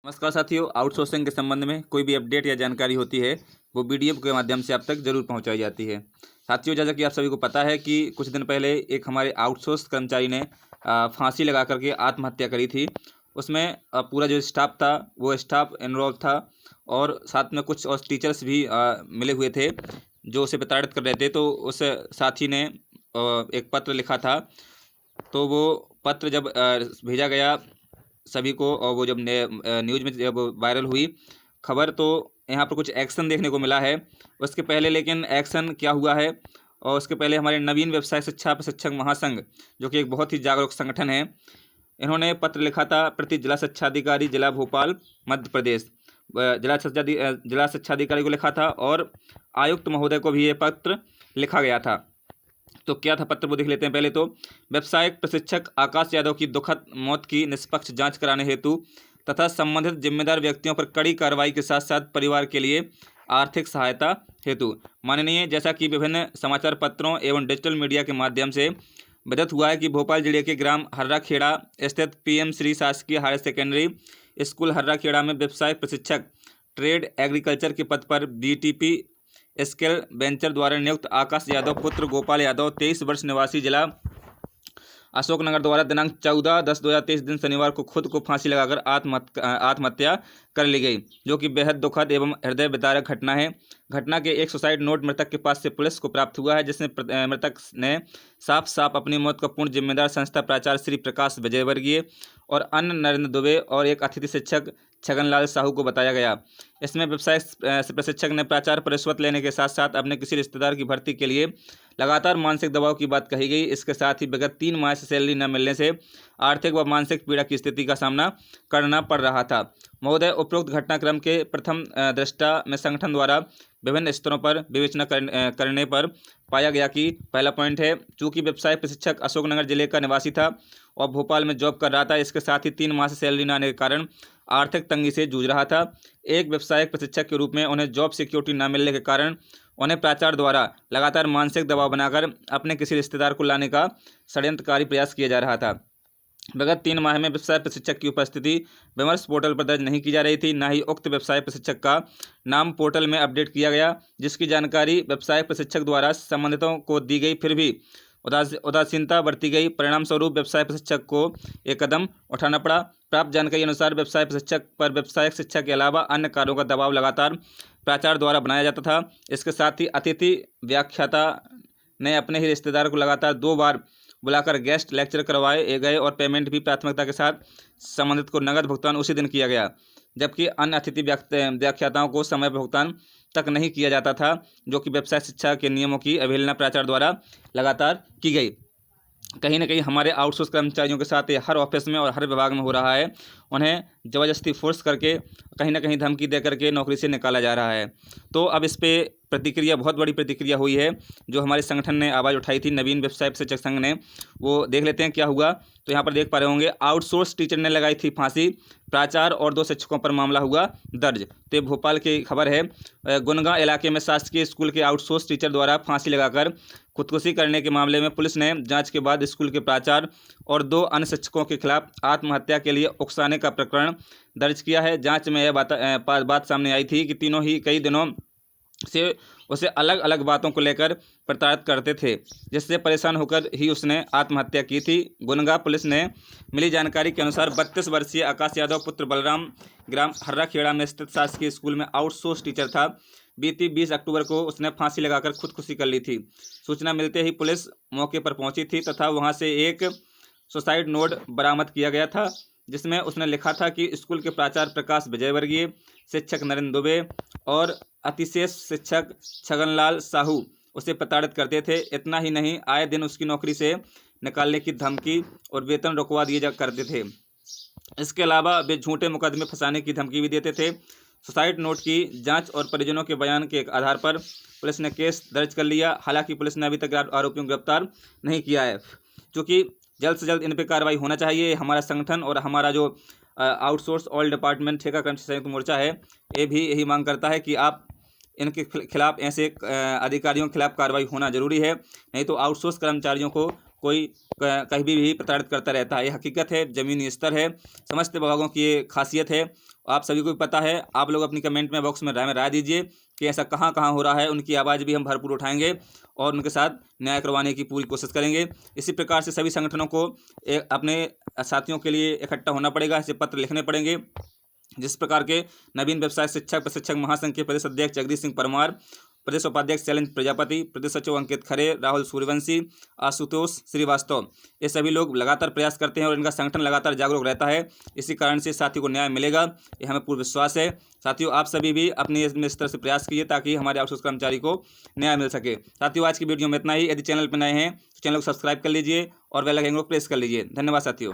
नमस्कार साथियों, आउटसोर्सिंग के संबंध में कोई भी अपडेट या जानकारी होती है वो पीडीएफ के माध्यम से आप तक जरूर पहुंचाई जाती है। साथियों, जैसा कि आप सभी को पता है कि कुछ दिन पहले एक हमारे आउटसोर्स कर्मचारी ने फांसी लगा करके आत्महत्या करी थी। उसमें पूरा जो स्टाफ था वो स्टाफ इन्वॉल्व था और साथ में कुछ और टीचर्स भी मिले हुए थे जो उसे प्रताड़ित कर रहे थे। तो उस साथी ने एक पत्र लिखा था। तो वो पत्र जब भेजा गया सभी को और वो जब न्यूज़ में जब वायरल हुई खबर, तो यहाँ पर कुछ एक्शन देखने को मिला है। उसके पहले लेकिन एक्शन क्या हुआ है, और उसके पहले हमारे नवीन व्यवसाय शिक्षा प्रशिक्षक महासंघ, जो कि एक बहुत ही जागरूक संगठन है, इन्होंने पत्र लिखा था प्रति जिला शिक्षाधिकारी जिला भोपाल मध्य प्रदेश। जिला शिक्षाधिकारी को लिखा था और आयुक्त महोदय को भी ये पत्र लिखा गया था। तो क्या था पत्र, वो देख लेते हैं। पहले तो व्यावसायिक प्रशिक्षक आकाश यादव की दुखद मौत की निष्पक्ष जांच कराने हेतु तथा संबंधित जिम्मेदार व्यक्तियों पर कड़ी कार्रवाई के साथ साथ परिवार के लिए आर्थिक सहायता हेतु माननीय, जैसा कि विभिन्न समाचार पत्रों एवं डिजिटल मीडिया के माध्यम से विदित हुआ है कि भोपाल जिले के ग्राम हर्राखेड़ा स्थित पीएम श्री शासकीय हायर सेकेंडरी स्कूल हर्राखेड़ा में व्यवसायिक प्रशिक्षक ट्रेड एग्रीकल्चर के पद पर बीटीपी स्किल वेंचर द्वारा नियुक्त आकाश यादव पुत्र गोपाल यादव 23 वर्ष निवासी जिला अशोकनगर द्वारा दिनांक 14/10/2023 दिन शनिवार को खुद को फांसी लगाकर आत्महत्या कर ली गई, जो कि बेहद दुखद एवं हृदय विदारक घटना है। घटना के एक सुसाइड नोट मृतक के पास से पुलिस को प्राप्त हुआ है, जिसमें मृतक ने साफ साफ अपनी मौत का पूर्ण जिम्मेदार संस्था प्राचार्य श्री प्रकाश विजयवर्गीय और अन्य नरेंद्र दुबे और एक अतिथि शिक्षक छगनलाल साहू को बताया गया। इसमें व्यवसाय प्रशिक्षक ने प्राचार्य पर रिश्वत लेने के साथ साथ अपने किसी रिश्तेदार की भर्ती के लिए लगातार मानसिक दबाव की बात कही गई। इसके साथ ही विगत 3 माह से सैलरी न मिलने से आर्थिक व मानसिक पीड़ा की स्थिति का सामना करना पड़ रहा था। महोदय, उपरोक्त घटनाक्रम के प्रथम दृष्टा में संगठन द्वारा विभिन्न स्तरों पर विवेचना करने पर पाया गया कि पहला पॉइंट है, चूंकि व्यवसाय प्रशिक्षक अशोकनगर जिले का निवासी था और भोपाल में जॉब कर रहा था, इसके साथ ही 3 माह से सैलरी न आने के कारण आर्थिक तंगी से जूझ रहा था। एक व्यवसायिक प्रशिक्षक के रूप में उन्हें जॉब सिक्योरिटी न मिलने के कारण उन्हें प्राचार्य द्वारा लगातार मानसिक दबाव बनाकर अपने किसी रिश्तेदार को लाने का षड्यंत्रकारी प्रयास किया जा रहा था। विगत 3 माह में व्यवसाय प्रशिक्षक की उपस्थिति विमर्श पोर्टल पर दर्ज नहीं की जा रही थी, न ही उक्त व्यवसाय प्रशिक्षक का नाम पोर्टल में अपडेट किया गया, जिसकी जानकारी व्यवसाय प्रशिक्षक द्वारा संबंधितों को दी गई, फिर भी उदासीनता बरती गई। परिणाम स्वरूप व्यवसाय प्रशिक्षक को एक कदम उठाना पड़ा। प्राप्त जानकारी अनुसार व्यवसाय प्रशिक्षक पर व्यावसायिक शिक्षा के अलावा अन्य कार्यों का दबाव लगातार प्राचार्य द्वारा बनाया जाता था। इसके साथ ही अतिथि व्याख्याता ने अपने ही रिश्तेदार को लगातार 2 बार बुलाकर गेस्ट लेक्चर करवाए गए और पेमेंट भी प्राथमिकता के साथ संबंधित को नगद भुगतान उसी दिन किया गया, जबकि अन्य अतिथि व्याख्याताओं को समय भुगतान तक नहीं किया जाता था, जो कि व्यवसाय शिक्षा के नियमों की अवहेलना प्राचार्य द्वारा लगातार की गई। कहीं ना कहीं हमारे आउटसोर्स कर्मचारियों के साथ हर ऑफिस में और हर विभाग में हो रहा है। उन्हें ज़बरदस्ती फोर्स करके कहीं ना कहीं धमकी दे करके नौकरी से निकाला जा रहा है। तो अब इस पे प्रतिक्रिया, बहुत बड़ी प्रतिक्रिया हुई है, जो हमारे संगठन ने आवाज़ उठाई थी, नवीन व्यवसाय प्रशिक्षक संघ ने। वो देख लेते हैं क्या हुआ। तो यहाँ पर देख पा रहे होंगे, आउटसोर्स टीचर ने लगाई थी फांसी, प्राचार्य और 2 शिक्षकों पर मामला हुआ दर्ज। तो ये भोपाल की खबर है। गुनगांव इलाके में शासकीय स्कूल के आउटसोर्स टीचर द्वारा फांसी लगाकर खुदकुशी करने के मामले में पुलिस ने जांच के बाद स्कूल के प्राचार्य और 2 अन्य शिक्षकों के खिलाफ आत्महत्या के लिए उकसाने का प्रकरण दर्ज किया है। जांच में यह बात सामने आई थी कि तीनों ही कई दिनों से उसे अलग अलग बातों को लेकर प्रताड़ित करते थे, जिससे परेशान होकर ही उसने आत्महत्या की थी। गुनगा पुलिस ने मिली जानकारी के अनुसार 32 वर्षीय आकाश यादव पुत्र बलराम ग्राम हर्राखेड़ा में स्थित शासकीय स्कूल में आउटसोर्स टीचर था। बीती 20 अक्टूबर को उसने फांसी लगाकर खुदकुशी कर ली थी। सूचना मिलते ही पुलिस मौके पर पहुंची थी तथा वहां से एक सुसाइड नोट बरामद किया गया था, जिसमें उसने लिखा था कि स्कूल के प्राचार्य प्रकाश विजयवर्गीय, शिक्षक नरेंद्र दुबे और अतिशेष शिक्षक छगनलाल साहू उसे प्रताड़ित करते थे। इतना ही नहीं, आए दिन उसकी नौकरी से निकालने की धमकी और वेतन रुकवा दिए करते थे। इसके अलावा वे झूठे मुकदमे फंसाने की धमकी भी देते थे। सुसाइड नोट की जांच और परिजनों के बयान के आधार पर पुलिस ने केस दर्ज कर लिया। हालांकि पुलिस ने अभी तक आरोपियों को गिरफ्तार नहीं किया है, क्योंकि जल्द से जल्द इन पर कार्रवाई होना चाहिए। हमारा संगठन और हमारा जो आउटसोर्स ऑल डिपार्टमेंट ठेका कर्मचारी संयुक्त मोर्चा है, ये भी यही मांग करता है कि आप इनके खिलाफ, ऐसे अधिकारियों के खिलाफ कार्रवाई होना जरूरी है, नहीं तो आउटसोर्स कर्मचारियों को कोई कहीं भी प्रताड़ित करता रहता है। ये हकीकत है, ज़मीनी स्तर है, समस्त विभागों की ये खासियत है। आप सभी को भी पता है। आप लोग अपनी कमेंट में बॉक्स में राय दीजिए कि ऐसा कहाँ कहाँ हो रहा है। उनकी आवाज़ भी हम भरपूर उठाएंगे और उनके साथ न्याय करवाने की पूरी कोशिश करेंगे। इसी प्रकार से सभी संगठनों को अपने साथियों के लिए इकट्ठा होना पड़ेगा, ऐसे पत्र लिखने पड़ेंगे। जिस प्रकार के नवीन व्यवसाय शिक्षक प्रशिक्षक महासंघ के प्रदेश अध्यक्ष जगदीश सिंह परमार, प्रदेश उपाध्यक्ष शैलेंद्र प्रजापति, प्रदेश सचिव अंकित खरे, राहुल सूर्यवंशी, आशुतोष श्रीवास्तव, ये सभी लोग लगातार प्रयास करते हैं और इनका संगठन लगातार जागरूक रहता है। इसी कारण से साथियों को न्याय मिलेगा, ये हमें पूर्ण विश्वास है। साथियों, आप सभी भी अपने इस तरह से प्रयास कीजिए ताकि हमारे आउटसोर्स कर्मचारी को न्याय मिल सके। साथियों, आज की वीडियो में इतना ही। यदि चैनल पर नए हैं तो चैनल को सब्सक्राइब कर लीजिए और बेल आइकन को प्रेस कर लीजिए। धन्यवाद साथियों।